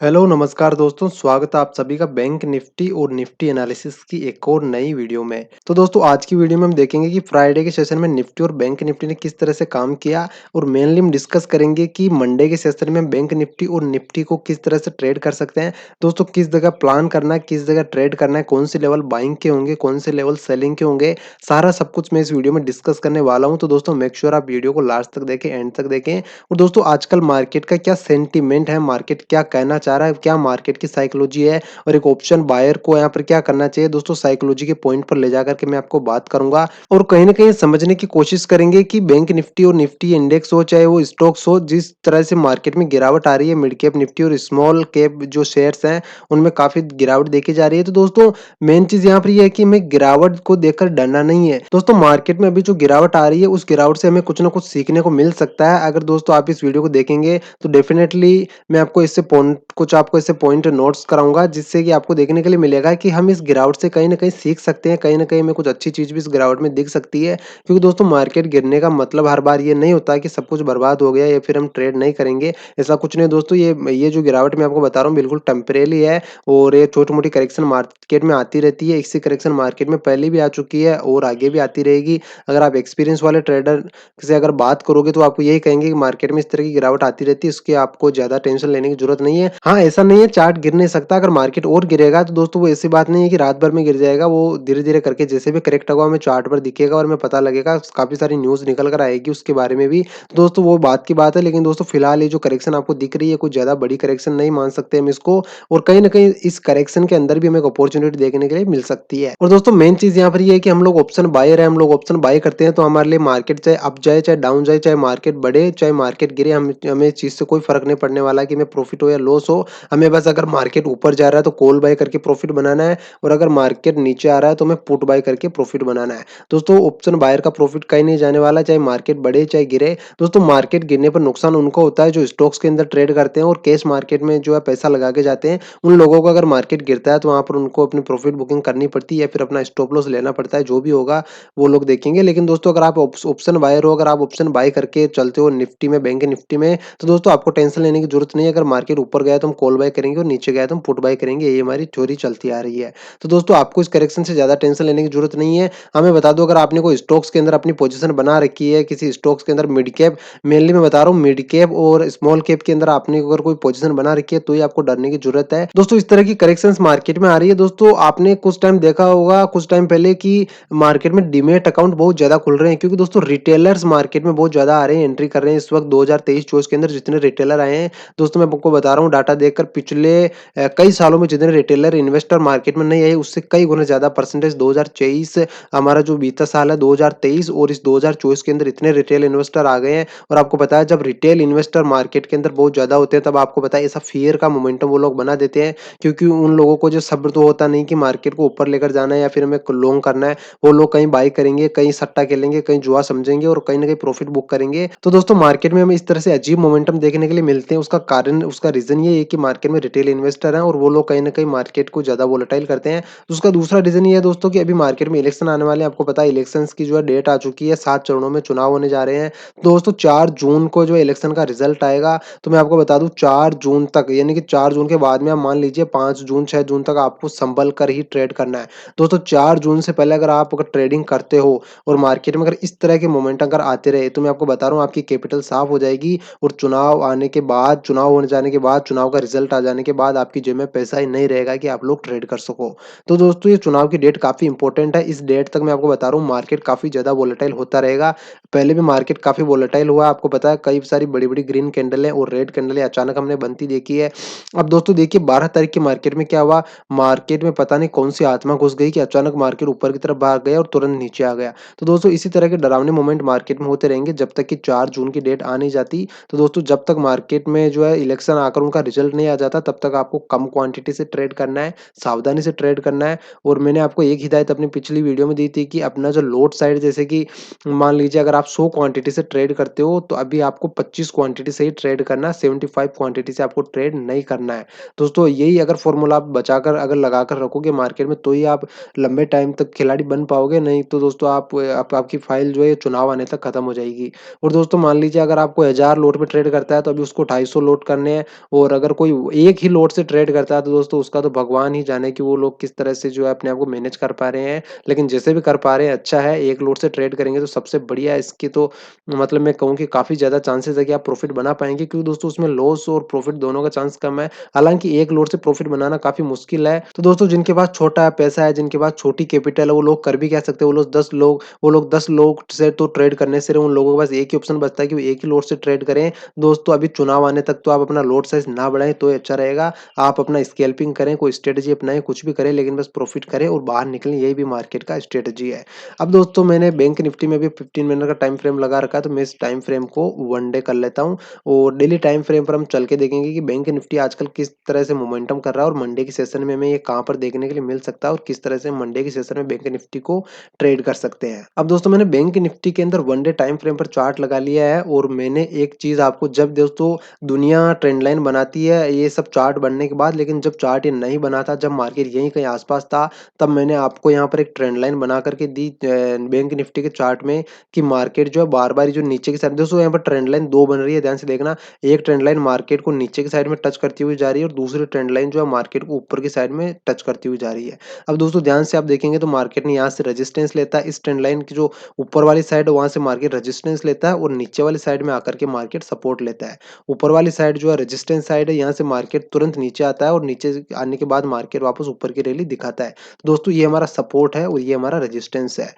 Hello नमस्कार दोस्तों, स्वागत है आप सभी का बैंक निफ्टी और निफ्टी एनालिसिस की एक और नई वीडियो में। तो दोस्तों आज की वीडियो में हम देखेंगे कि फ्राइडे के सेशन में निफ्टी और बैंक निफ्टी ने किस तरह से काम किया और मेनली हम डिस्कस करेंगे कि मंडे के सेशन में बैंक निफ्टी और निफ्टी को किस तरह से ट्रेड कर सकते हैं। दोस्तों किस जगह प्लान करना है, किस जगह ट्रेड करना है, कौन से लेवल बाइंग के होंगे, कौन से लेवल सेलिंग के होंगे, सारा सब कुछ मैं इस वीडियो में डिस्कस करने वाला हूँ। तो दोस्तों मेक श्योर आप वीडियो को लास्ट तक देखें, एंड तक देखें। और दोस्तों आजकल मार्केट का क्या सेंटीमेंट है, मार्केट क्या कहना चाह रहा है, क्या मार्केट की साइकोलॉजी है और एक ऑप्शन बायर को यहाँ पर क्या करना चाहिए। दोस्तों साइकोलॉजी के पॉइंट पर ले जाकर के मैं आपको बात करूंगा और कहीं ना कहीं समझने की कोशिश करेंगे कि बैंक निफ्टी और निफ्टी इंडेक्स हो, चाहे वो स्टॉक्स हो, जिस तरह से मार्केट में गिरावट आ रही है, मिड कैप निफ्टी और स्मॉल कैप जो शेयर्स हैं उनमें काफी गिरावट देखी जा रही है। तो दोस्तों मेन चीज यहाँ पर यह है कि हमें गिरावट को देखकर डरना नहीं है। दोस्तों मार्केट में अभी जो गिरावट आ रही है उस गिरावट से हमें कुछ ना कुछ सीखने को मिल सकता है। अगर दोस्तों आप इस वीडियो को देखेंगे तो डेफिनेटली मैं आपको इससे पॉइंट नोट्स कराऊंगा, जिससे कि आपको देखने के लिए मिलेगा कि हम इस गिरावट से कहीं ना कहीं सीख सकते हैं, कहीं ना कहीं हमें कुछ अच्छी चीज भी इस गिरावट में दिख सकती है। क्योंकि दोस्तों मार्केट गिरने का मतलब हर बार ये नहीं होता कि सब कुछ बर्बाद हो गया या फिर हम ट्रेड नहीं करेंगे। ऐसा कुछ नहीं दोस्तों, ये जो गिरावट मैं आपको बता रहा हूँ बिल्कुल टेम्परेरी है और ये छोटी मोटी करेक्शन मार्केट में आती रहती है। इससे करेक्शन मार्केट में पहले भी आ चुकी है और आगे भी आती रहेगी। अगर आप एक्सपीरियंस वाले ट्रेडर से अगर बात करोगे तो आपको यही कहेंगे कि मार्केट में इस तरह की गिरावट आती रहती है, इसकी आपको ज्यादा टेंशन लेने की जरूरत नहीं है। हाँ ऐसा नहीं है चार्ट गिर नहीं सकता, अगर मार्केट और गिरेगा तो दोस्तों वो ऐसी बात नहीं है कि रात भर में गिर जाएगा, वो धीरे धीरे करके जैसे भी करेक्ट होगा हमें चार्ट पर दिखेगा और हमें पता लगेगा, काफी सारी न्यूज निकल कर आएगी उसके बारे में भी। तो दोस्तों वो बात की बात है, लेकिन दोस्तों फिलहाल ये जो करेक्शन आपको दिख रही है कोई ज्यादा बड़ी करेक्शन नहीं मान सकते हम इसको। और कहीं ना कहीं इस करेक्शन के अंदर भी हमें एक अपॉर्चुनिटी देखने के लिए मिल सकती है। और दोस्तों मेन चीज यहाँ पर ये है कि हम लोग ऑप्शन बायर है, हम लोग ऑप्शन बाय करते हैं तो हमारे लिए मार्केट चाहे अप जाए चाहे डाउन जाए, चाहे मार्केट बढ़े चाहे मार्केट गिरे, हमें इस चीज से कोई फर्क नहीं पड़ने वाला कि हमें प्रॉफिट हो या लॉस हो। हमें बस अगर मार्केट ऊपर जा रहा है तो कॉल बाय करके प्रॉफिट बनाना है और अगर मार्केट नीचे आ रहा है तो हमें पुट बाय करके प्रॉफिट बनाना है। दोस्तों ऑप्शन बायर का प्रॉफिट कहीं नहीं जाने वाला, चाहे मार्केट बढ़े चाहे गिरे। दोस्तों मार्केट गिरने पर नुकसान उनको होता है जो स्टॉक्स के अंदर ट्रेड करते हैं और कैश मार्केट में जो है पैसा लगा के जाते हैं। उन लोगों को अगर मार्केट गिरता है तो वहां पर उनको अपनी प्रॉफिट बुकिंग करनी पड़ती है या फिर अपना स्टॉप लॉस लेना पड़ता है, जो भी होगा वो लोग देखेंगे। लेकिन दोस्तों अगर आप ऑप्शन बायर हो, अगर आप ऑप्शन बाय करके चलते हो निफ्टी में, बैंक निफ्टी में, तो दोस्तों आपको टेंशन लेने की जरूरत नहीं है। अगर मार्केट ऊपर गया तो हम कॉल बाय करेंगे और नीचे गया तो हम पुट बाय करेंगे, ये हमारी थ्योरी चलती आ रही है। तो दोस्तों आपको इस करेक्शन से ज्यादा टेंशन लेने की जरूरत नहीं है। हमें बता दो अगर आपने कोई स्टॉक्स के अंदर अपनी पोजीशन बना रखी है, किसी स्टॉक्स के अंदर मिड कैप, मेनली मैं बता रहा हूँ मिड कैप और स्मॉल कैप के अंदर आपने अगर कोई पोजीशन बना रखी है तो ही आपको डरने की जरूरत है। दोस्तों इस तरह की करेक्शंस मार्केट में आ रही है। दोस्तों आपने कुछ टाइम देखा होगा कुछ टाइम पहले कि मार्केट में डीमेट अकाउंट बहुत ज्यादा खुल रहे हैं, क्योंकि दोस्तों रिटेलर्स मार्केट में बहुत ज्यादा आ रहे हैं, एंट्री कर रहे हैं। इस वक्त 2023-24 के अंदर जितने रिटेलर आए हैं दोस्तों, मैं आपको बता रहा हूँ डाटा देखकर, पिछले कई सालों में जितने रिटेलर इन्वेस्टर मार्केट में नहीं आए उससे कई गुना ज्यादा परसेंटेज 2023 हमारा जो बीता साल है 2023 और इस 2024 के अंदर इतने रिटेल इन्वेस्टर आ गए हैं। और आपको पता है जब रिटेल इन्वेस्टर मार्केट के अंदर बहुत ज्यादा होते हैं तब आपको पता है ऐसा फियर का मोमेंटम वो लोग बना देते हैं, क्योंकि उन लोगों को जो सब्र तो होता नहीं कि मार्केट को ऊपर लेकर जाना है या फिर हमें लॉन्ग करना है। वो लोग कहीं बाई करेंगे, कहीं सट्टा खेलेंगे, कहीं जुआ समझेंगे और कहीं ना कहीं प्रॉफिट बुक करेंगे। तो दोस्तों मार्केट में हमें इस तरह से अजीब मोमेंटम देखने के लिए मिलते हैं। उसका कारण, उसका रीजन ये है कि मार्केट में रिटेल इन्वेस्टर हैं और वो लोग कहीं ना कहीं मार्केट को ज्यादा वोलेटाइल करते हैं। तो उसका दूसरा रीजन ये है दोस्तों कि अभी मार्केट में इलेक्शन आने वाले हैं। आपको पता है इलेक्शंस की जो है डेट आ चुकी है, 7 चरणों में चुनाव होने जा रहे हैं। दोस्तों 4 जून को जो इलेक्शन का रिजल्ट आएगा, तो मैं आपको बता दूं 4 जून तक, यानी कि 4 जून के बाद में आप मान लीजिए 5 जून 6 जून तक आपको संभल कर ही ट्रेड करना है। दोस्तों 4 जून से पहले अगर आप ट्रेडिंग करते हो और मार्केट में अगर इस तरह के मोमेंट अगर आते रहे तो मैं आपको बता रहा हूँ आपकी कैपिटल साफ हो जाएगी और चुनाव आने के बाद, चुनाव होने जाने के बाद, चुनाव का रिजल्ट आ जाने के बाद आपकी जेब में पैसा ही नहीं रहेगा कि आप लोग ट्रेड कर सको। तो दोस्तों ये चुनाव की डेट काफी इंपॉर्टेंट है। इस डेट तक मैं आपको बता रहा हूँ मार्केट काफी ज्यादा वोलेटाइल होता रहेगा। पहले भी मार्केट काफी वोलेटाइल हुआ, आपको पता है कई सारी बड़ी बड़ी ग्रीन कैंडल है और रेड कैंडल है अचानक हमने बनती देखी है। अब दोस्तों देखिए 12 तारीख की मार्केट में क्या हुआ, मार्केट में पता नहीं कौन सी आत्मा घुस गई कि अचानक मार्केट ऊपर की तरफ भाग गया और तुरंत नीचे आ गया। तो दोस्तों इसी तरह के डरावने मोमेंट मार्केट में होते रहेंगे जब तक कि 4 जून की डेट आ नहीं जाती। तो दोस्तों जब तक मार्केट में जो है इलेक्शन आकर उनका रिजल्ट नहीं आ जाता तब तक आपको कम क्वांटिटी से ट्रेड करना है, सावधानी से ट्रेड करना है। और मैंने आपको एक हिदायत अपनी पिछली वीडियो में दी थी कि अपना जो लोड साइड, जैसे कि मान लीजिए अगर आप 100 क्वांटिटी से ट्रेड करते हो तो अभी आपको 25 क्वांटिटी से ही ट्रेड करना है, 75 क्वांटिटी से आपको ट्रेड नहीं करना है। दोस्तों यही अगर फॉर्मूला आप बचाकर अगर लगाकर रखोगे मार्केट में तो ही आप लंबे टाइम तक खिलाड़ी बन पाओगे, नहीं तो दोस्तों आपकी फाइल जो है चुनाव आने तक खत्म हो जाएगी। और दोस्तों मान लीजिए अगर आपको 1000 लोट में ट्रेड करता है तो अभी उसको 250 लोट करने हैं और अगर अगर कोई एक ही लोट से ट्रेड करता है तो दोस्तों उसका तो भगवान ही जाने कि वो लोग किस तरह से जो है अपने आप को मैनेज कर पा रहे हैं। लेकिन जैसे भी कर पा रहे हैं अच्छा है, एक लोट से ट्रेड करेंगे तो सबसे बढ़िया है। इसकी तो मतलब मैं कहूँ कि काफ़ी ज़्यादा चांसेस है कि आप प्रॉफिट बना पाएँगे, क्योंकि दोस्तों उसमें लॉस और प्रॉफिट दोनों का चांस कम है। हालाँकि एक लोट से प्रॉफिट बनाना काफ़ी मुश्किल है। तो दोस्तों जिनके पास छोटा पैसा है, जिनके पास छोटी कैपिटल है, वो लोग कर भी क्या सकते हैं, वो लोग 10 लोग से तो ट्रेड करने से उन लोगों के पास एक ही ऑप्शन बचता है कि वो एक ही लोट से ट्रेड करें। दोस्तों अभी चुनाव आने तक तो आप अपना लोट साइज़ ना बढ़ाएँ तो अच्छा रहेगा। आप अपना स्कैल्पिंग करें, कोई स्ट्रेटजी अपनाएँ, कुछ भी करें, लेकिन बस प्रॉफिट करें और बाहर निकलें, यही भी मार्केट का स्ट्रेटजी है। अब दोस्तों मैंने बैंक निफ्टी में भी 15 मिनट का टाइम फ्रेम लगा रखा है, तो मैं इस टाइम फ्रेम को 1 डे कर लेता हूँ और डेली टाइम फ्रेम पर हम चल के देखेंगे कि बैंक निफ्टी आजकल किस तरह से मोमेंटम कर रहा है और मंडे के सेशन में हमें ये कहाँ पर देखने के लिए मिल सकता है और किस तरह से मंडे के सेशन में बैंक निफ्टी को ट्रेड कर सकते हैं। अब दोस्तों मैंने बैंक निफ्टी के अंदर 1 डे टाइम फ्रेम पर चार्ट लगा लिया है और मैंने एक चीज़ आपको, जब दोस्तों दुनिया ट्रेंड लाइन बनाती है ये सब चार्ट बनने के बाद, लेकिन जब चार्ट ये नहीं बना था, जब मार्केट यहीं कहीं आस-पास था, तब मैंने आपको यहाँ पर एक ट्रेंड लाइन बना कर के दी बैंक निफ्टी के चार्ट में कि मार्केट जो है बार-बार जो नीचे की साइड, दोस्तों यहाँ पर ट्रेंड लाइन 2 बन रही है, ध्यान से देखना। एक ट्रेंड लाइन मार्केट को नीचे की साइड में टच करती हुई जा रही है और दूसरी ट्रेंड लाइन जो है मार्केट को ऊपर की साइड में टच करती हुई जा रही है। अब दोस्तों ध्यान से आप देखेंगे तो मार्केट ने यहाँ से रेजिस्टेंस लेता है, इस ट्रेंड लाइन की जो ऊपर वाली साइड है वहाँ से मार्केट रेजिस्टेंस लेता है और नीचे वाली साइड में आकर के मार्केट सपोर्ट लेता है। ऊपर वाली साइड जो है रेजिस्टेंस साइड है, यहाँ से मार्केट तुरंत नीचे आता है और नीचे आने के बाद मार्केट वापस ऊपर की रैली दिखाता है। तो दोस्तों ये हमारा सपोर्ट है और ये हमारा रेजिस्टेंस है।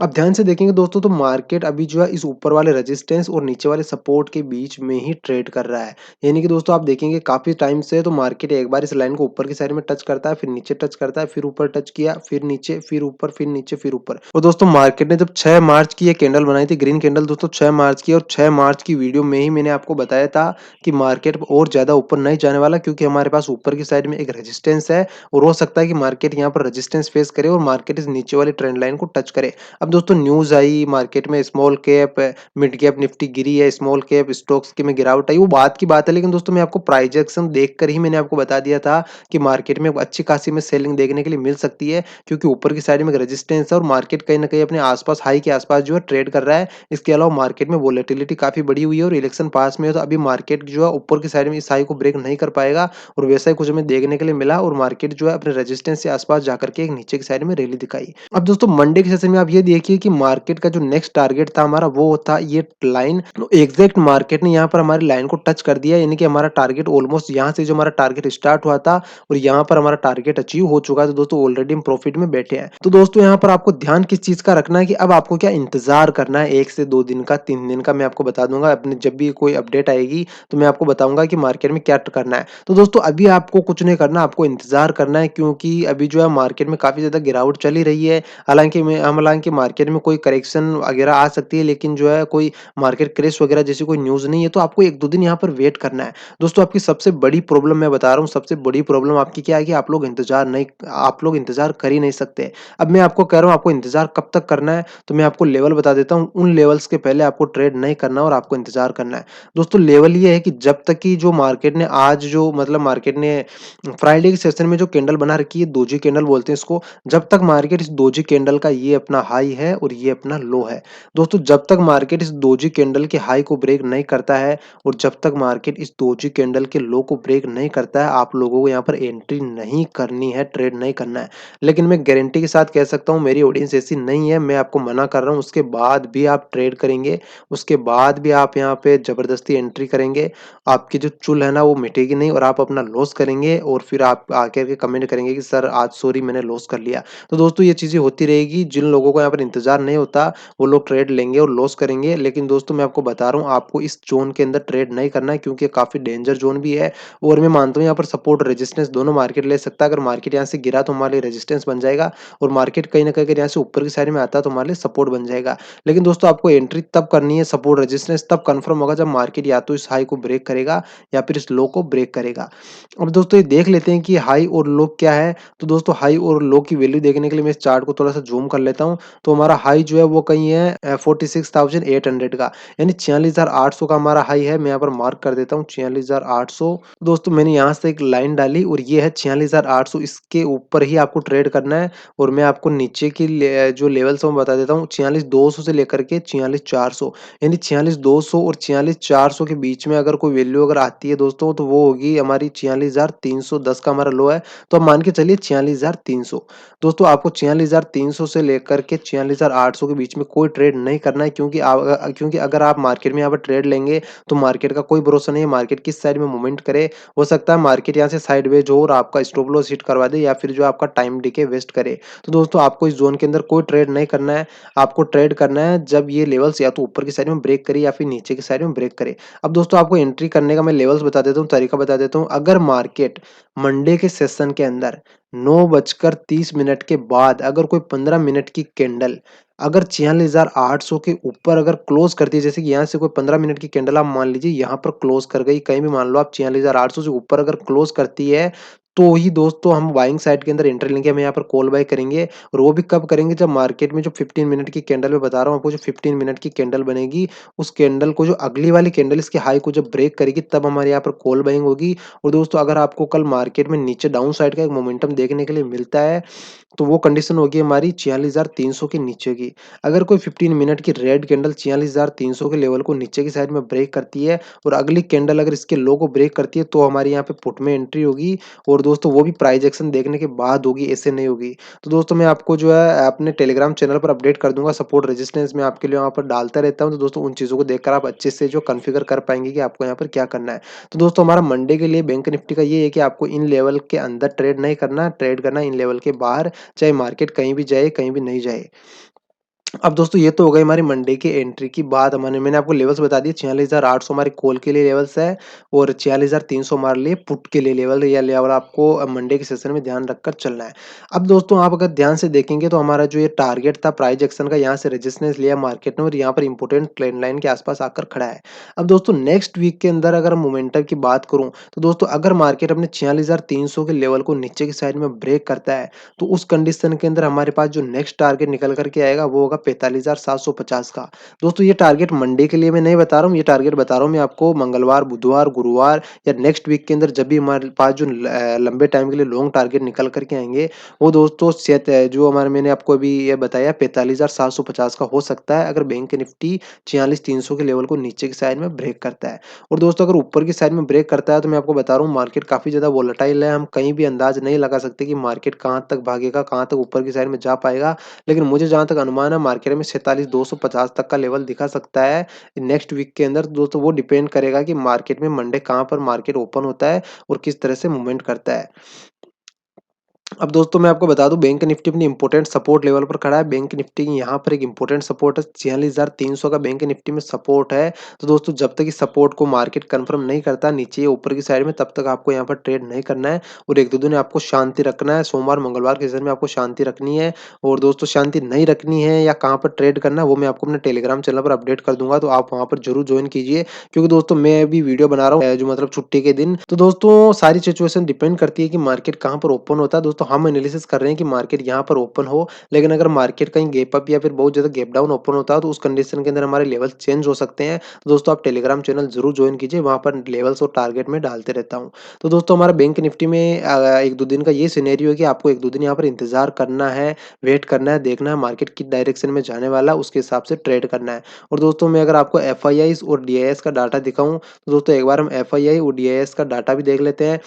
अब ध्यान से देखेंगे दोस्तों तो मार्केट अभी जो है इस ऊपर वाले रेजिस्टेंस और नीचे वाले सपोर्ट के बीच में ही ट्रेड कर रहा है। यानी कि दोस्तों आप देखेंगे काफ़ी टाइम से तो मार्केट एक बार इस लाइन को ऊपर की साइड में टच करता है, फिर नीचे टच करता है, फिर ऊपर टच किया, फिर नीचे, फिर ऊपर, फिर नीचे, फिर ऊपर। और दोस्तों मार्केट ने जब 6 मार्च की ये कैंडल बनाई थी, ग्रीन कैंडल दोस्तों 6 मार्च की, और 6 मार्च की वीडियो में ही मैंने आपको बताया था कि मार्केट और ज़्यादा ऊपर नहीं जाने वाला, क्योंकि हमारे पास ऊपर की साइड में एक रेजिस्टेंस है और हो सकता है कि मार्केट यहाँ पर रेजिस्टेंस फेस करे और मार्केट इस नीचे वाली ट्रेंड लाइन को टच करे। अब दोस्तों न्यूज़ आई मार्केट में, small cap, mid cap Nifty गिरी है, स्मॉल कैप स्टॉक्स की में गिरावट आई, वो बात की बात है। लेकिन दोस्तों मैं आपको प्राइस एक्शन देखकर ही मैंने आपको बता दिया था कि मार्केट में अच्छी खासी में सेलिंग देखने के लिए मिल सकती है, क्योंकि ऊपर की साइड में एक रेजिस्टेंस है और मार्केट कहीं न कहीं अपने आस-पास हाई के आस-पास जो है ट्रेड कर रहा है। इसके अलावा मार्केट में वोलेटिलिटी काफ़ी बढ़ी हुई है और इलेक्शन पास में है, तो अभी मार्केट जो है ऊपर की साइड में इस हाई को ब्रेक नहीं कर पाएगा और वैसा ही कुछ हमें देखने के लिए मिला और मार्केट जो है अपने रेजिस्टेंस के आस-पास जाकर के एक नीचे की साइड में रैली दिखाई। अब दोस्तों मंडे के सेशन में आप ये देखिए कि मार्केट का जो नेक्स्ट टारगेट था हमारा वो था ये लाइन, तो एग्जैक्ट मार्केट ने यहाँ पर हमारी लाइन को टच कर दिया, यानी कि हमारा टारगेट ऑलमोस्ट यहाँ से जो हमारा टारगेट स्टार्ट हुआ था और यहाँ पर हमारा टारगेट अचीव हो चुका है। तो दोस्तों ऑलरेडी हम प्रॉफिट में बैठे हैं। तो दोस्तों यहाँ पर आपको ध्यान किस चीज का रखना है कि अब आपको क्या इंतजार करना है, 1 से 2 दिन का, 3 दिन का, मैं आपको बता दूंगा अपने जब भी कोई अपडेट आएगी तो मैं आपको बताऊंगा कि मार्केट में क्या करना है। तो दोस्तों अभी आपको कुछ नहीं करना, आपको इंतजार करना है, क्योंकि अभी जो है मार्केट में काफी ज्यादा गिरावट चली रही है। हालांकि मार्केट में कोई करेक्शन वगैरह आ सकती है, लेकिन जो है कोई मार्केट क्रैश वगैरह जैसी कोई न्यूज़ नहीं है, तो आपको 1-2 दिन यहाँ पर वेट करना है। दोस्तों आपकी सबसे बड़ी प्रॉब्लम मैं बता रहा हूँ, सबसे बड़ी प्रॉब्लम आपकी क्या है कि आप लोग इंतज़ार कर ही नहीं सकते। अब मैं आपको कह रहा हूँ आपको इंतज़ार कब तक करना है, तो मैं आपको लेवल बता देता हूँ। उन लेवल्स के पहले आपको ट्रेड नहीं करना और आपको इंतज़ार करना है। दोस्तों लेवल ये है कि जब तक कि जो मार्केट ने आज जो मतलब मार्केट ने फ्राइडे के सेशन में जो कैंडल बना रखी है, दोजी कैंडल बोलते हैं इसको, जब तक मार्केट इस दोजी कैंडल का ये अपना हाई है और ये अपना लो है। दोस्तों जब तक मार्केट इस दोजी कैंडल के हाई को ब्रेक नहीं करता है और जब तक मार्केट इस दोजी कैंडल के लो को ब्रेक नहीं करता है, आप लोगों को यहाँ पर एंट्री नहीं करनी है, ट्रेड नहीं करना है। लेकिन मैं गारंटी के साथ कह सकता हूँ मेरी ऑडियंस ऐसी नहीं है, मैं आपको मना कर रहा हूँ, उसके बाद भी आप ट्रेड करेंगे, उसके बाद भी आप यहाँ पे जबरदस्ती एंट्री करेंगे, आपकी जो चुल है ना वो मिटेगी नहीं और आप अपना लॉस करेंगे और फिर आप आकर के कमेंट करेंगे कि सर आज सॉरी मैंने लॉस कर लिया। तो दोस्तों ये चीजें होती रहेगी, जिन लोगों को यहाँ पर इंतजार नहीं होता वो लोग ट्रेड लेंगे और लॉस करेंगे। लेकिन दोस्तों मैं आपको बता रहा हूँ आपको इस जोन के अंदर ट्रेड नहीं करना है, क्योंकि काफी डेंजर जोन भी है और मैं मानता हूँ यहाँ पर सपोर्ट रेजिस्टेंस दोनों मार्केट ले सकता है। अगर मार्केट यहाँ से गिरा तो हमारे लिए रेजिस्टेंस बन जाएगा और मार्केट कहीं ना कहीं अगर यहाँ से ऊपर की साइड में आता है तो हमारे लिए सपोर्ट बन जाएगा। लेकिन दोस्तों आपको एंट्री तब करनी है, सपोर्ट रेजिस्टेंस तब कंफर्म होगा जब मार्केट या तो इस हाई को ब्रेक करेगा या फिर इस लो को ब्रेक करेगा। अब दोस्तों ये देख लेते हैं कि हाई और लो क्या है। तो दोस्तों हाई और लो की वैल्यू देखने के लिए मैं इस चार्ट को थोड़ा सा जूम कर लेता हूँ। तो हमारा हाई जो है वो कहीं है 46,800 का, यानी 46,800 का हमारा हाई है। मैं यहाँ पर मार्क कर देता हूँ 46,800। दोस्तों मैंने यहाँ से एक लाइन डाली और ये है 46,800, इसके ऊपर ही आपको ट्रेड करना है। और मैं आपको नीचे की जो लेवल्स है वो बता देता हूँ, 46,200 से लेकर के 46,400, यानी 46,200 और 46,400 के बीच में अगर कोई वैल्यू अगर आती है दोस्तों हूँ तो वो होगी हमारी 46,310 का हमारा लो है। तो अब मान के चलिए 46,300। दोस्तों आपको 46,300 से लेकर के 46,800 के बीच में कोई ट्रेड नहीं करना है, क्योंकि अगर आप मार्केट में यहाँ पर ट्रेड लेंगे तो मार्केट का कोई भरोसा नहीं है, मार्केट किस साइड में मूवमेंट करे। हो सकता है मार्केट यहाँ से साइडवेज हो और आपका स्टॉप लॉस हिट करवा दे, या फिर जो आपका टाइम डिके वेस्ट करे। तो दोस्तों आपको इस जोन के अंदर कोई ट्रेड नहीं करना है। आपको ट्रेड करना है जब ये लेवल्स या तो ऊपर की साइड में ब्रेक करे या फिर नीचे की साइड में ब्रेक करे। अब दोस्तों आपको एंट्री करने का मैं लेवल्स बता देता हूँ, तरीका बता देता हूँ। अगर मार्केट मंडे के सेशन के अंदर 9:30 के बाद अगर कोई 15 मिनट की कैंडल अगर 46,800 के ऊपर अगर क्लोज करती है, जैसे कि यहाँ से कोई 15 मिनट की कैंडल आप मान लीजिए यहाँ पर क्लोज कर गई, कहीं भी मान लो आप 46,800 से ऊपर अगर क्लोज करती है, तो ही दोस्तों हम बाइंग साइड के अंदर एंट्री लेंगे, हम यहाँ पर कॉल बाय करेंगे। और वो भी कब करेंगे, जब मार्केट में जो 15 मिनट की कैंडल मैं बता रहा हूँ आपको, जो 15 मिनट की कैंडल बनेगी, उस कैंडल को जो अगली वाली कैंडल इसके हाई को जब ब्रेक करेगी, तब हमारे यहाँ पर कॉल बाइंग होगी। और दोस्तों अगर आपको कल मार्केट में नीचे डाउन साइड का एक मोमेंटम देखने के लिए मिलता है, तो वो कंडीशन होगी हमारी 46,300 के नीचे की। अगर कोई 15 मिनट की रेड कैंडल 46,300 के लेवल को नीचे की साइड में ब्रेक करती है और अगली कैंडल अगर इसके लो को ब्रेक करती है, तो हमारी यहाँ पे पुट में एंट्री होगी। और दोस्तों वो भी प्राइस एक्शन देखने के बाद होगी, ऐसे नहीं होगी। तो दोस्तों मैं आपको जो है अपने टेलीग्राम चैनल पर अपडेट कर दूंगा, सपोर्ट रेजिस्टेंस मैं आपके लिए वहाँ पर डालता रहता हूँ। तो दोस्तों उन चीज़ों को देखकर आप अच्छे से जो कॉन्फ़िगर कर पाएंगे कि आपको यहाँ पर क्या करना है। तो दोस्तों हमारा मंडे के लिए बैंक निफ्टी का ये है कि आपको इन लेवल के अंदर ट्रेड नहीं करना, ट्रेड करना इन लेवल के बाहर, चाहे मार्केट कहीं भी जाए, कहीं भी नहीं जाए। अब दोस्तों ये तो हो गई हमारी मंडे की एंट्री की बात। मैंने आपको लेवल्स बता दिए, 46,800 हमारे कॉल के लिए लेवल्स है और 46,300 हमारे लिए पुट के लिए लेवल, या लेवल आपको मंडे के सेशन में ध्यान रखकर चलना है। अब दोस्तों आप अगर ध्यान से देखेंगे तो हमारा जो ये टारगेट था प्राइस एक्शन का, यहाँ से रेजिस्टेंस लिया मार्केट ने और यहाँ पर इंपॉर्टेंट ट्रेंड लाइन के आसपास आकर खड़ा है। अब दोस्तों नेक्स्ट वीक के अंदर अगर मोमेंटम की बात करूँ, तो दोस्तों अगर मार्केट अपने 46,300 के लेवल को नीचे की साइड में ब्रेक करता है, तो उस कंडीशन के अंदर हमारे पास जो नेक्स्ट टारगेट निकल करके आएगा वो होगा 45,750 का। दोस्तों ये टारगेट मंडे के लिए मैं नहीं बता रहा हूँ, ये टारगेट बता रहा हूँ मैं आपको मंगलवार, बुधवार, गुरुवार या नेक्स्ट वीक के अंदर जब भी हमारे पास जो लंबे टाइम के लिए लॉन्ग टारगेट निकल करके आएंगे, वो दोस्तों जो हमारे मैंने आपको अभी ये बताया 45,750 का हो सकता है, अगर बैंक निफ्टी 46,300 के लेवल को नीचे की साइड में ब्रेक करता है। और दोस्तों अगर ऊपर की साइड में ब्रेक करता है, तो मैं आपको बता रहा हूँ मार्केट काफी ज्यादा वोलेटाइल है, हम कहीं भी अंदाज नहीं लगा सकते कि मार्केट कहाँ तक भागेगा, कहाँ तक ऊपर की साइड में जा पाएगा। लेकिन मुझे जहाँ तक अनुमान है मार्केट में 46,250 तक का लेवल दिखा सकता है नेक्स्ट वीक के अंदर। दोस्तों वो डिपेंड करेगा कि मार्केट में मंडे कहाँ पर मार्केट ओपन होता है और किस तरह से मूवमेंट करता है। अब दोस्तों मैं आपको बता दूं बैंक निफ्टी अपनी इंपॉर्टेंट सपोर्ट लेवल पर खड़ा है। बैंक निफ्टी की यहाँ पर एक इंपॉर्टेंट सपोर्ट है 46,300 का बैंक निफ्टी में सपोर्ट है। तो दोस्तों जब तक इस सपोर्ट को मार्केट कंफर्म नहीं करता नीचे या ऊपर की साइड में, तब तक आपको यहाँ पर ट्रेड नहीं करना है और एक दो दिन आपको शांति रखना है। सोमवार मंगलवार के सेशन में आपको शांति रखनी है। और दोस्तों शांति नहीं रखनी है या कहाँ पर ट्रेड करना है वो मैं आपको अपने टेलीग्राम चैनल पर अपडेट कर दूंगा, तो आप वहाँ पर जरूर ज्वाइन कीजिए। क्योंकि दोस्तों मैं अभी वीडियो बना रहा हूँ जो मतलब छुट्टी के दिन, तो दोस्तों सारी सिचुएशन डिपेंड करती है कि मार्केट कहाँ पर ओपन होता है। दोस्तों हम एनालिसिस कर रहे हैं कि मार्केट यहाँ पर ओपन हो, लेकिन अगर मार्केट कहीं गैप अप या फिर बहुत ज्यादा गैप डाउन ओपन होता है, तो उस कंडीशन के अंदर हमारे लेवल चेंज हो सकते हैं। तो दोस्तों आप टेलीग्राम चैनल जरूर ज्वाइन कीजिए, वहाँ पर लेवल्स और टारगेट में डालते रहता हूँ। तो दोस्तों हमारा बैंक निफ्टी में एक दो दिन का ये सिनेरियो है कि आपको एक दो दिन यहाँ पर इंतजार करना है, वेट करना है, देखना है मार्केट किस डायरेक्शन में जाने वाला है, उसके हिसाब से ट्रेड करना है। और दोस्तों मैं अगर आपको एफ और डी का डाटा दिखाऊं, तो दोस्तों एक बार हम एफ और डी का डाटा भी देख लेते हैं।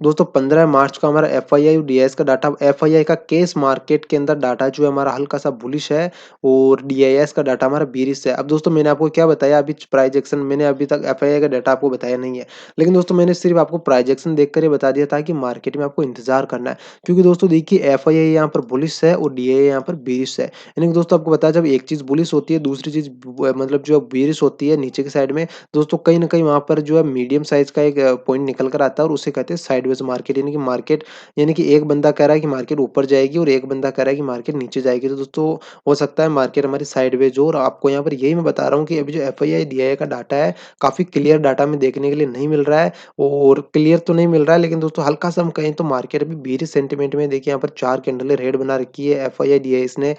दोस्तों 15 मार्च का हमारा एफ आई का डाटा, एफ का केस मार्केट के अंदर डाटा जो है हमारा हल्का सा बुलिश है और डी का डाटा हमारा बीरिश है। अब दोस्तों मैंने आपको क्या बताया, अभी प्राइस एक्शन मैंने अभी तक एफ का डाटा आपको बताया नहीं है, लेकिन दोस्तों मैंने सिर्फ आपको प्राइस एक्शन देखकर ये बता दिया था कि मार्केट में आपको इंतजार करना है। क्योंकि दोस्तों देखिए एफ यहाँ पर बुलिश है और डी यहाँ पर बीरिश है। यानी कि दोस्तों आपको बताया, जब एक चीज बुलिश होती है दूसरी चीज मतलब जो बीरिश होती है नीचे की साइड में, दोस्तों कहीं ना कहीं वहां पर जो है मीडियम साइज का एक पॉइंट निकल कर आता है और उसे कहते हैं साइडवेज मार्केट। यानी कि एक बंदा कह रहा है कि मार्केट ऊपर जाएगी और एक बंदा कह रहा है कि मार्केट नीचे जाएगी। तो दोस्तों हो सकता है मार्केट हमारी साइडवेज हो। और आपको यहाँ पर यही मैं बता रहा हूँ कि अभी जो एफ आई डी आई का डाटा है, काफी क्लियर डाटा में देखने के लिए नहीं मिल रहा है। और क्लियर तो नहीं मिल रहा है, लेकिन दोस्तों हल्का सा हम कहें तो मार्केट अभी बेरिश सेंटीमेंट में, देखिए यहाँ पर 4 कैंडल रेड बना रखी है एफ आई डी आई इसने,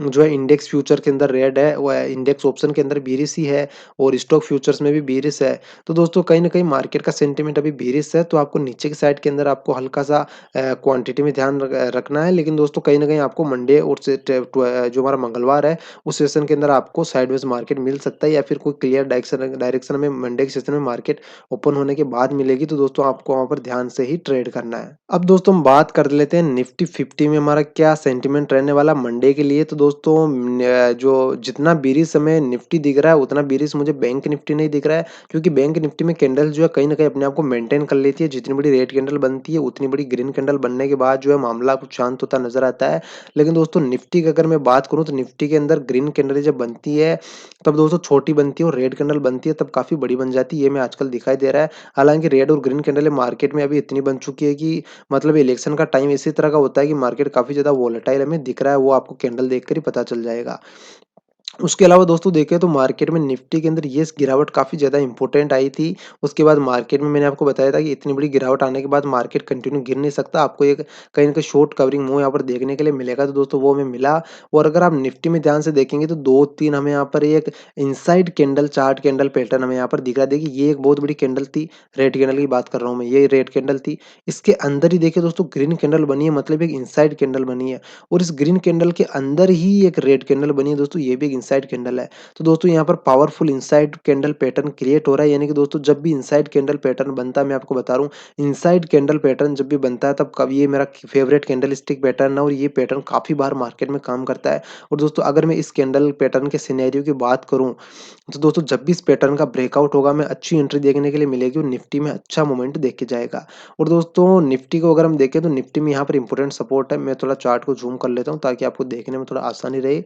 जो है इंडेक्स फ्यूचर के अंदर रेड है, वो इंडेक्स ऑप्शन के अंदर बेरिश ही है और स्टॉक फ्यूचर्स में भी बेरिश है। तो दोस्तों कहीं ना कहीं मार्केट का सेंटीमेंट अभी बेरिश है, तो आपको नीचे की साइड साइड के अंदर आपको हल्का-सा क्वांटिटी में ध्यान रखना है, लेकिन दोस्तों कहीं न कहीं आपको मंडे और जो हमारा मंगलवार है, उस सेशन के अंदर आपको साइडवेज़ मार्केट मिल सकता है या फिर कोई क्लियर डायरेक्शन डायरेक्शन में मंडे के सेशन में मार्केट ओपन होने के बाद मिलेगी, तो दोस्तों आपको वहाँ पर ध्यान से ही ट्रेड करना है। अब दोस्तों हम बात कर लेते हैं निफ्टी 50 में हमारा क्या सेंटीमेंट रहने वाला मंडे के लिए। तो दोस्तों जो जितना बेरिश हमें निफ्टी दिख रहा है, उतना बेरिश मुझे बैंक निफ्टी नहीं दिख रहा है, क्योंकि बैंक निफ्टी में कैंडल जो है कहीं न कहीं अपने आप को मेंटेन कर लेती है। जितनी बड़ी रेड कैंडल बनती है, उतनी बड़ी ग्रीन कैंडल बनने के बाद जो है मामला कुछ शांत होता नज़र आता है। लेकिन दोस्तों निफ्टी की अगर मैं बात करूँ, तो निफ्टी के अंदर ग्रीन कैंडल जब बनती है, तब दोस्तों छोटी बनती है, और रेड कैंडल बनती है तब काफ़ी बड़ी बन जाती है। ये हमें आजकल दिखाई दे रहा है। हालाँकि रेड और ग्रीन कैंडल मार्केट में अभी इतनी बन चुकी है कि मतलब इलेक्शन का टाइम इसी तरह का होता है कि मार्केट काफ़ी ज़्यादा वोलेटाइल हमें दिख रहा है, वो आपको कैंडल देखकर ही पता चल जाएगा। उसके अलावा दोस्तों देखें तो मार्केट में निफ्टी के अंदर ये गिरावट काफ़ी ज़्यादा इम्पोर्टेंट आई थी। उसके बाद मार्केट में मैंने आपको बताया था कि इतनी बड़ी गिरावट आने के बाद मार्केट कंटिन्यू गिर नहीं सकता। आपको एक कहीं न कहीं शॉर्ट कवरिंग मूव यहाँ पर देखने के लिए मिलेगा, तो दोस्तों वो हमें मिला। और अगर आप निफ्टी में ध्यान से देखेंगे, तो 2-3 हमें यहाँ पर एक inside candle, chart candle pattern हमें यहाँ पर दिख रहा है। देखिए ये एक बहुत बड़ी कैंडल थी, रेड कैंडल की बात कर रहा हूँ मैं, ये रेड कैंडल थी। इसके अंदर ही देखिए दोस्तों ग्रीन कैंडल बनी है, मतलब एक इनसाइड कैंडल बनी है, और इस ग्रीन कैंडल के अंदर ही एक रेड कैंडल बनी है दोस्तों, ये भी एक इनसाइड कैंडल है। तो दोस्तों यहाँ पर powerful inside candle pattern create हो रहा है, यानी कि दोस्तों जब भी इनसाइड कैंडल पैटर्न बनता है, मैं आपको बता रहा हूँ, इनसाइड कैंडल पैटर्न जब भी बनता है, तब कब ये मेरा फेवरेट कैंडल स्टिक पैटर्न है, और ये पैटर्न काफी बार मार्केट में काम करता है। और दोस्तों अगर मैं इस कैंडल पैटर्न के सिनेरियो की बात करूं, तो दोस्तों जब भी इस पैटर्न का ब्रेकआउट होगा, मैं अच्छी एंट्री देखने के लिए मिलेगी, और निफ्टी में अच्छा मोमेंट देखे जाएगा। और दोस्तों निफ्टी को अगर हम देखें, तो निफ्टी में यहाँ पर इंपॉर्टेंट सपोर्ट है। मैं थोड़ा चार्ट को जूम कर लेता हूँ ताकि आपको देखने में थोड़ा आसानी रहे।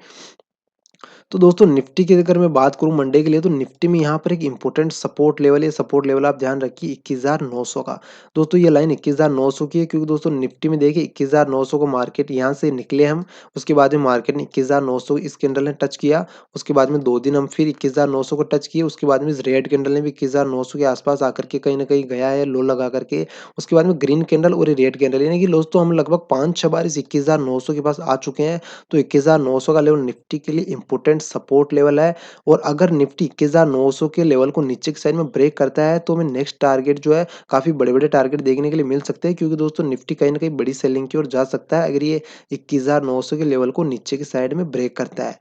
तो दोस्तों निफ्टी की अगर मैं बात करूं मंडे के लिए, तो निफ्टी में यहाँ पर एक इंपॉर्टेंट सपोर्ट लेवल है। सपोर्ट लेवल आप ध्यान रखिए 21,900 का। दोस्तों ये लाइन 21,900 की है, क्योंकि दोस्तों निफ्टी में देखिए 21,900 को मार्केट यहाँ से निकले हम, उसके बाद में मार्केट ने 21,900 इस कैंडल ने टच किया। उसके बाद में 2 दिन हम फिर 21,900 को टच किए। उसके बाद में इस रेड कैंडल ने भी 21,900 के आसपास आकर के कहीं न कहीं गया है लो लगा करके। उसके बाद में ग्रीन कैंडल और ये रेड कैंडल, यानी कि दोस्तों हम लगभग 5-6 बार इस 21,900 के पास आ चुके हैं। तो 21,900 का लेवल निफ्टी के लिए इंपॉर्टेंट सपोर्ट लेवल है। और अगर निफ्टी 21,900 के लेवल को नीचे की साइड में ब्रेक करता है, तो हमें नेक्स्ट टारगेट जो है काफ़ी बड़े-बड़े टारगेट देखने के लिए मिल सकते हैं, क्योंकि दोस्तों निफ्टी कहीं न कहीं बड़ी सेलिंग की ओर जा सकता है, अगर ये 21,900 के लेवल को नीचे की साइड में ब्रेक करता है।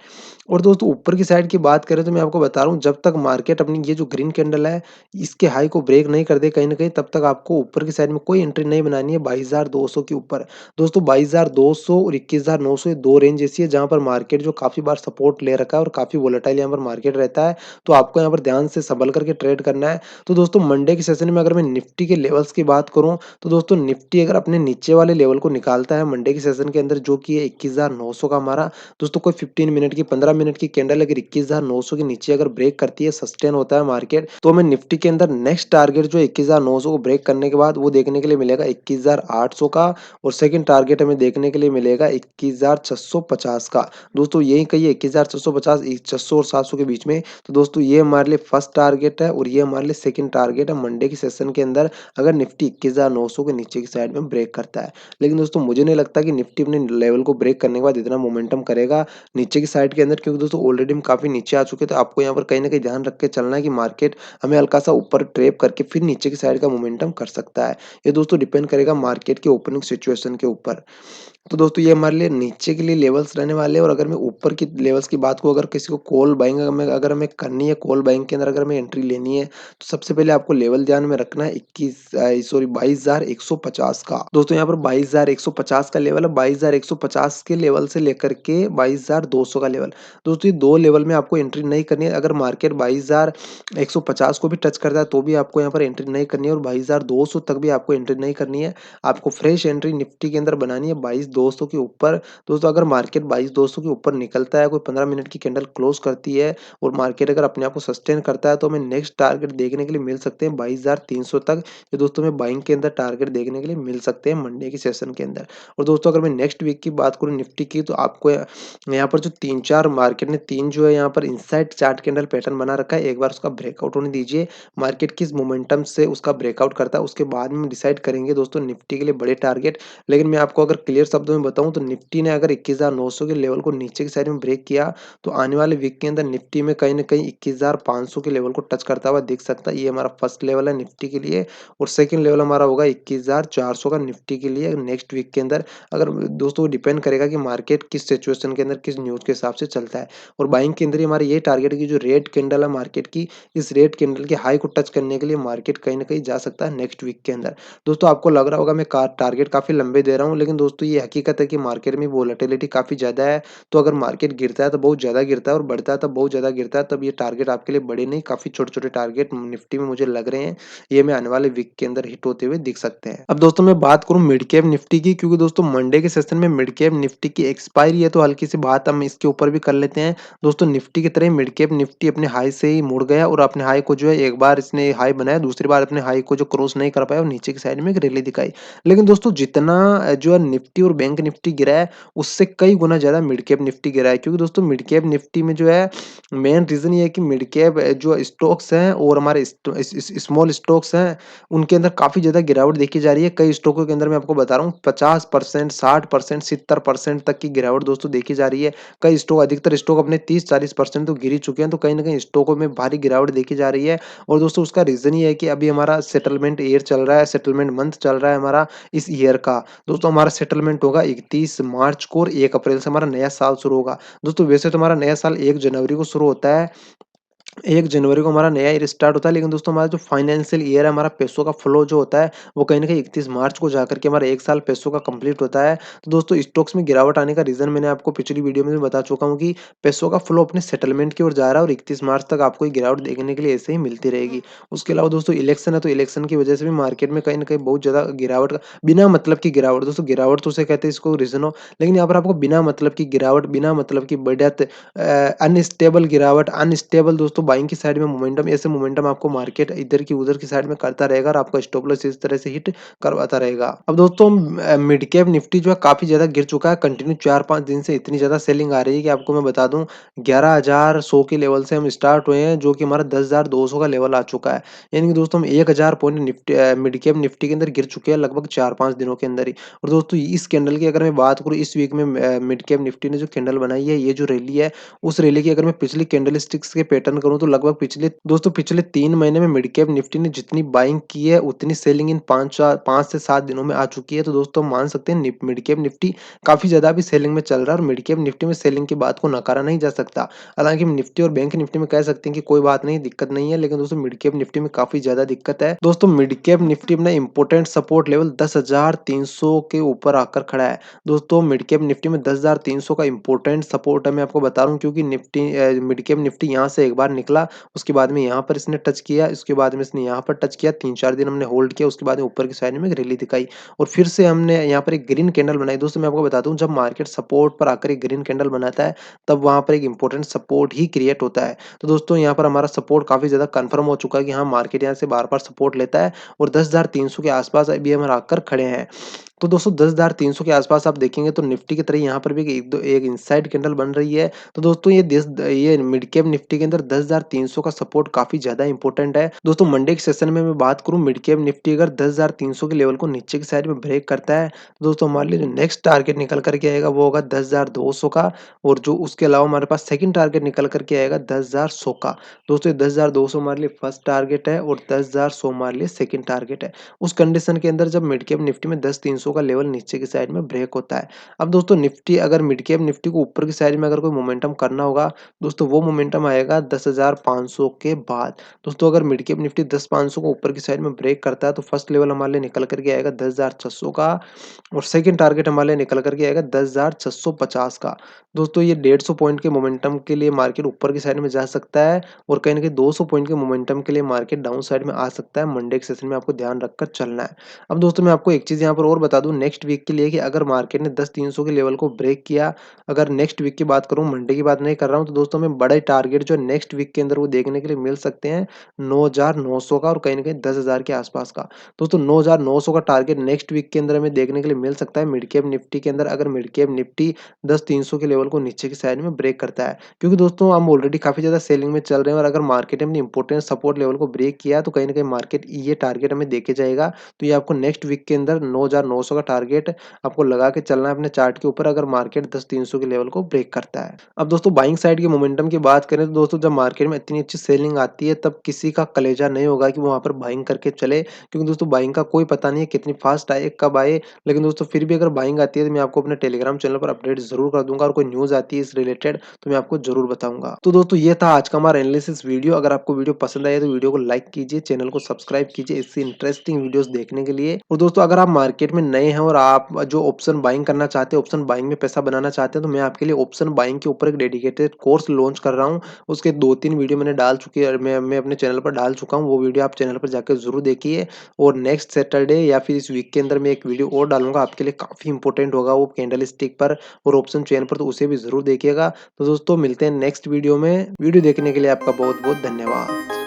और दोस्तों ऊपर की साइड की बात करें, तो मैं आपको बता रहा हूँ, जब तक मार्केट अपनी ये जो ग्रीन कैंडल है, इसके हाई को ब्रेक नहीं कर दे कहीं न कहीं, तब तक आपको ऊपर की साइड में कोई एंट्री नहीं बनानी है 22,200 के ऊपर। दोस्तों 22,200 और 21,900 ये 2 रेंज ऐसी है जहाँ पर मार्केट जो काफ़ी बार सपोर्ट ले रखा है, और काफ़ी वोलेटाइल यहाँ पर मार्केट रहता है। तो आपको यहाँ पर ध्यान से संभल करके ट्रेड करना है। तो दोस्तों मंडे के सेशन में अगर मैं निफ्टी के लेवल्स की बात करूँ, तो दोस्तों निफ्टी अगर अपने नीचे वाले लेवल को निकालता है मंडे के सेशन के अंदर, जो कि है 21,900 का हमारा, दोस्तों कोई 15 मिनट की 15 मिनट की कैंडल अगर 21,900 के नीचे अगर ब्रेक करती है, सस्टेन होता है मार्केट, तो हमें निफ्टी के अंदर नेक्स्ट टारगेट जो 21,900 को ब्रेक करने के बाद वो देखने के लिए मिलेगा 21,800 का। और सेकंड टारगेट हमें देखने के लिए मिलेगा 21,650 का। दोस्तों यही कहिए 21,650, 600 और 700 के बीच में। तो दोस्तों ये हमारे लिए फर्स्ट टारगेट है, और ये हमारे लिए सेकंड टारगेट है मंडे की सेशन के अंदर, अगर निफ्टी 21,900 के नीचे की साइड में ब्रेक करता है। लेकिन दोस्तों मुझे नहीं लगता कि निफ्टी अपने लेवल को ब्रेक करने के बाद इतना मोमेंटम करेगा नीचे की साइड के अंदर, क्योंकि दोस्तों ऑलरेडी हम काफ़ी नीचे आ चुके हैं। तो आपको यहाँ पर कहीं न कहीं ध्यान रख के चलना है कि मार्केट हमें हल्का-सा ऊपर ट्रेप करके फिर नीचे की साइड का मोमेंटम कर सकता है। ये दोस्तों डिपेंड करेगा मार्केट के ओपनिंग सिचुएशन के ऊपर। तो दोस्तों ये हमारे लिए नीचे के लिए लेवल्स रहने वाले हैं। और अगर मैं ऊपर की लेवल्स की बात करूँ, अगर किसी को कॉल बाइंग अगर हमें करनी है, कॉल बाइंग के अंदर अगर हमें एंट्री लेनी है, तो सबसे पहले आपको लेवल ध्यान में रखना है 22,150 का। दोस्तों यहाँ पर 22,150 का लेवल है, 22,150 के लेवल से लेकर के 22,200 का लेवल। दोस्तों ये 2 लेवल में आपको एंट्री नहीं करनी है। अगर मार्केट 22,150 को भी टच करता है, तो भी आपको यहाँ पर एंट्री नहीं करनी है, और 22,200 तक भी आपको एंट्री नहीं करनी है। आपको फ्रेश एंट्री निफ्टी के अंदर बनानी है 22,200 के ऊपर। दोस्तों अगर मार्केट 22,200 के ऊपर निकलता है, कोई 15 मिनट की कैंडल क्लोज करती है, और मार्केट अगर अपने आप को सस्टेन करता है, तो हमें नेक्स्ट टारगेट देखने के लिए मिल सकते हैं 22,300 तक। ये दोस्तों हमें बाइंग के अंदर टारगेट देखने के लिए मिल सकते हैं मंडे के सेशन के अंदर। और दोस्तों अगर मैं नेक्स्ट वीक की बात करूँ निफ्टी की, तो आपको यहाँ पर जो 3-4 मार्केट ने 3 जो है यहाँ पर इनसाइड चार्ट कैंडल पैटर्न बना रखा है, एक बार उसका ब्रेकआउट होने दीजिए। मार्केट किस मोमेंटम से उसका ब्रेकआउट करता है, उसके बाद में डिसाइड करेंगे दोस्तों निफ्टी के लिए बड़े टारगेट। लेकिन मैं आपको अगर क्लियर शब्द शब्दों में बताऊँ तो निफ्टी ने अगर 21,900 के लेवल को नीचे की साइड में ब्रेक किया, तो आने वाले वीक के अंदर निफ्टी में कहीं न कहीं 21,500 के लेवल को टच करता हुआ दिख सकता है। ये हमारा फर्स्ट लेवल है निफ्टी के लिए और सेकंड लेवल हमारा होगा 21,400 का निफ्टी के लिए नेक्स्ट वीक के अंदर। अगर दोस्तों डिपेंड करेगा कि मार्केट किस सिचुएशन के अंदर, किस न्यूज़ के हिसाब से चलता है और बाइंग के अंदर ही हमारा ये टारगेट है कि जो रेड कैंडल है मार्केट की, इस रेड कैंडल के हाई को टच करने के लिए मार्केट कहीं न कहीं जा सकता है नेक्स्ट वीक के अंदर। दोस्तों आपको लग रहा होगा मैं का टारगेट काफ़ी लंबे दे रहा हूँ, लेकिन दोस्तों ये हकीकत है कि मार्केट में वोलेटिलिटी काफ़ी ज़्यादा है। तो अगर मार्केट गिरता है तो बहुत ज़्यादा गिरता है और बढ़ता है तो बहुत ज़्यादा गिरता है, तब ये टारगेट आपके लिए बड़े नहीं, काफ़ी छोटे-छोटे टारगेट निफ्टी में मुझे लग रहे हैं। ये हमें आने वाले वीक के अंदर हिट होते हुए दिख सकते हैं। अब दोस्तों मैं बात करूँ मिड कैप निफ्टी की, क्योंकि दोस्तों मंडे के सेशन में मिड कैप निफ्टी की एक्सपायरी है, तो हल्की सी बात हम इसके ऊपर भी कर लेते हैं। दोस्तों निफ्टी की तरह मिड कैप निफ्टी अपने हाई से ही मुड़ गया और अपने हाई को जो है एक बार इसने हाई बनाया, दूसरी बार अपने हाई को जो क्रॉस नहीं कर पाया और नीचे की साइड में एक रैली दिखाई। लेकिन दोस्तों जितना जो है निफ्टी और बैंक निफ्टी गिरा है, उससे कई गुना ज़्यादा मिड कैप निफ्टी गिरा है, क्योंकि दोस्तों मिड कैप निफ्टी में जो है मेन रीज़न ये है कि मिड कैप जो स्टॉक्स हैं और हमारे स्मॉल स्टॉक्स हैं, उनके अंदर काफ़ी ज़्यादा गिरावट देखी जा रही है। कई स्टॉकों के अंदर मैं आपको बता रहा हूँ 50%, 60%, 70% तक की गिरावट दोस्तों देखी जा रही है। कई स्टॉक, अधिकतर स्टॉक अपने 30-40% तो गिर ही चुके हैं, तो कहीं न कहीं स्टॉकों में भारी गिरावट देखी जा रही है और दोस्तों उसका रीज़न ये है कि अभी हमारा सेटलमेंट ईयर चल रहा है, सेटलमेंट मंथ चल रहा है हमारा इस ईयर का। दोस्तों हमारा सेटलमेंट होगा 31 मार्च को और 1 अप्रैल से हमारा नया साल शुरू होगा। दोस्तों वैसे तो हमारा नया साल 1 जनवरी को शुरू होता है, 1 जनवरी को हमारा नया ईयर स्टार्ट होता है, लेकिन दोस्तों हमारा जो फाइनेंशियल ईयर है, हमारा पैसों का फ्लो जो होता है, वो कहीं न कहीं 31 मार्च को जाकर के हमारा 1 साल पैसों का कंप्लीट होता है। तो दोस्तों स्टॉक्स में गिरावट आने का रीज़न मैंने आपको पिछली वीडियो में भी बता चुका हूँ कि पैसों का फ्लो अपने सेटलमेंट की ओर जा रहा है और 31 मार्च तक आपको ये गिरावट देखने के लिए ऐसे ही मिलती रहेगी। उसके अलावा दोस्तों इलेक्शन है, तो इलेक्शन की वजह से भी मार्केट में कहीं न कहीं बहुत ज़्यादा गिरावट का बिना मतलब की गिरावट, दोस्तों गिरावट तो उसे कहते हैं इसको रीज़न हो, लेकिन यहाँ पर आपको बिना मतलब की गिरावट, बिना मतलब की बढ़त, अनस्टेबल गिरावट, अनस्टेबल दोस्तों बाइंग की साइड में मोमेंटम, ऐसे मोमेंटम आपको मार्केट इधर की उधर की साइड में करता रहेगा और आपका स्टॉप लॉस इस तरह से हिट करवाता रहेगा। अब दोस्तों मिड कैप निफ्टी जो है काफ़ी ज़्यादा गिर चुका है, कंटिन्यू 4-5 दिन से इतनी ज़्यादा सेलिंग आ रही है कि आपको मैं बता दूँ 11,100 के लेवल से हम स्टार्ट हुए हैं, जो कि हमारा 10,200 का लेवल आ चुका है। यानी कि दोस्तों हम 1,000 पॉइंट मिड कैप निफ्टी के अंदर गिर चुके हैं लगभग 4-5 दिनों के अंदर ही। और दोस्तों इस कैंडल की अगर मैं बात करूँ, इस वीक में मिड कैप निफ्टी ने जो कैंडल बनाई है, ये जो रैली है, उस रैली की अगर मैं पिछली कैंडलस्टिक्स के पैटर्न करूँ तो लगभग पिछले 3 महीने में मिड कैप निफ्टी ने जितनी बाइंग की है, उतनी सेलिंग इन 5 से 7 दिनों में आ चुकी है। तो दोस्तों मान सकते हैं मिड कैप निफ्टी काफ़ी ज़्यादा अभी सेलिंग में चल रहा है और मिड कैप निफ्टी में सेलिंग की बात को नकारा नहीं जा सकता। हालाँकि निफ्टी और बैंक निफ्टी में कह सकते हैं कि कोई बात नहीं, दिक्कत नहीं है, लेकिन दोस्तों मिड कैप निफ्टी में काफ़ी ज़्यादा दिक्कत है। दोस्तों मिड कैप निफ्टी अपना इम्पोर्टेंट सपोर्ट लेवल 10,300 के ऊपर आकर खड़ा है। दोस्तों मिड कैप निफ्टी में 10,300 का इम्पोर्टेंट सपोर्ट है, मैं आपको बता रहा हूँ, क्योंकि मिड कैप निफ्टी यहाँ से एक बार निकला, उसके बाद में यहाँ पर इसने टच किया, उसके बाद में इसने यहाँ पर टच किया, 3-4 दिन हमने होल्ड किया, उसके बाद में ऊपर की साइड में एक रैली दिखाई और फिर से हमने यहाँ पर एक ग्रीन कैंडल बनाई। दोस्तों मैं आपको बता दूँ, जब मार्केट सपोर्ट पर आकर एक ग्रीन कैंडल बनाता है, तब वहाँ पर एक इम्पोर्टेंट सपोर्ट ही क्रिएट होता है। तो दोस्तों यहाँ पर हमारा सपोर्ट काफ़ी ज़्यादा कन्फर्म हो चुका है कि हाँ, मार्केट यहाँ से बार-बार सपोर्ट लेता है और 10,300 के आस-पास अभी हम आकर खड़े हैं। तो दोस्तों 10,300 के आस-पास आप देखेंगे तो निफ्टी की तरह यहाँ पर भी एक इनसाइड कैंडल बन रही है। तो दोस्तों ये मिड कैप निफ्टी के अंदर 10,300 का सपोर्ट काफ़ी ज़्यादा इंपॉर्टेंट है। दोस्तों मंडे के सेशन में मैं बात करूँ, मिड कैप निफ्टी अगर 10,300 के लेवल को नीचे की साइड में ब्रेक करता है, तो दोस्तों हमारे लिए जो नेक्स्ट टारगेट निकल कर के आएगा वो होगा 10,200 का और जो उसके अलावा हमारे पास सेकंड टारगेट निकल कर के आएगा 10,100 का। दोस्तों ये 10,200 हमारे लिए फर्स्ट टारगेट है और 10,100 हमारे लिए सेकंड टारगेट है। उस कंडीशन के अंदर जब मिड कैप निफ्टी में 10,300 का लेवल नीचे की साइड में ब्रेक होता है। अब दोस्तों निफ्टी अगर मिड कैप निफ्टी को ऊपर की साइड में अगर कोई मोमेंटम करना होगा, दोस्तों वो मोमेंटम आएगा 10,500 के बाद। दोस्तों अगर मिड कैप निफ्टी 10,500 को ऊपर की साइड में ब्रेक करता है, तो फर्स्ट लेवल हमारे लिए निकल कर के आएगा 10,600 का और सेकंड टारगेट हमारे लिए निकल कर के आएगा 10,650 का। दोस्तों ये 150 पॉइंट के मोमेंटम के लिए मार्केट ऊपर की साइड में जा सकता है और कहीं न कहीं 200 पॉइंट के मोमेंटम के लिए मार्केट डाउन साइड में आ सकता है। मंडे के सेशन में आपको ध्यान रखकर चलना है। अब दोस्तों मैं आपको एक चीज़ यहाँ पर और बता दूँ नेक्स्ट वीक के लिए, कि अगर मार्केट ने 10,300 के लेवल को ब्रेक किया, अगर नेक्स्ट वीक की बात करूँ, मंडे की बात नहीं कर रहा हूँ, तो दोस्तों हमें बड़े टारगेट जो नेक्स्ट वीक के अंदर वो देखने के लिए मिल सकते हैं 9,900 का और कहीं न कहीं 10,000 के आसपास का। दोस्तों 9,900 का टारगेट नेक्स्ट वीक के अंदर हमें देखने के लिए मिल सकता है मिड कैप निफ्टी के अंदर, अगर मिड कैप निफ्टी 10,300 के लेवल को नीचे की साइड में ब्रेक करता है। क्योंकि दोस्तों हम ऑलरेडी काफ़ी ज़्यादा सेलिंग में चल रहे हैं और अगर मार्केट ने अपनी इंपॉर्टेंट सपोर्ट लेवल को ब्रेक किया, तो कहीं न कहीं मार्केट ये टारगेट हमें देके जाएगा। तो ये आपको नेक्स्ट वीक के अंदर 9,900 900 का टारगेट आपको लगा के चलना है अपने चार्ट के ऊपर अगर मार्केट 10,300 के लेवल को ब्रेक करता है। अब दोस्तों बाइंग साइड के मोमेंटम की बात करें तो दोस्तों जब मार्केट में इतनी अच्छी सेलिंग आती है तब किसी का कलेजा नहीं होगा कि वो वहाँ पर बाइंग करके चले, क्योंकि दोस्तों बाइंग का कोई पता नहीं है कितनी फास्ट आए, कब आए। लेकिन दोस्तों फिर भी अगर बाइंग आती है तो मैं आपको अपने टेलीग्राम चैनल पर अपडेट ज़रूर कर दूँगा और कोई न्यूज़ आती है इस रिलेटेड तो मैं आपको ज़रूर बताऊँगा। तो दोस्तों ये था आज का हमारा एनालिसिस वीडियो। अगर आपको वीडियो पसंद आया तो वीडियो को लाइक कीजिए, चैनल को सब्सक्राइब कीजिए इससे इंटरेस्टिंग वीडियोज़ देखने के लिए। और दोस्तों अगर आप मार्केट में नए हैं और आप जो ऑप्शन बाइंग करना चाहते हैं, ऑप्शन बाइंग में पैसा बनाना चाहते हैं तो मैं आपके लिए ऑप्शन बाइंग के ऊपर एक डेडिकेटेड कोर्स लॉन्च कर रहा हूँ। उसके 2-3 वीडियो मैंने डाल चुकी है, मैं अपने चैनल पर डाल चुका हूँ। वो वीडियो आप चैनल पर जाकर ज़रूर देखिए और नेक्स्ट सैटरडे या फिर इस वीक के अंदर मैं एक वीडियो और डालूँगा आपके लिए काफ़ी इंपॉर्टेंट होगा वो कैंडल स्टिक पर और ऑप्शन चेन पर, तो उसे भी ज़रूर देखिएगा। तो दोस्तों मिलते हैं नेक्स्ट वीडियो में। वीडियो देखने के लिए आपका बहुत-बहुत धन्यवाद।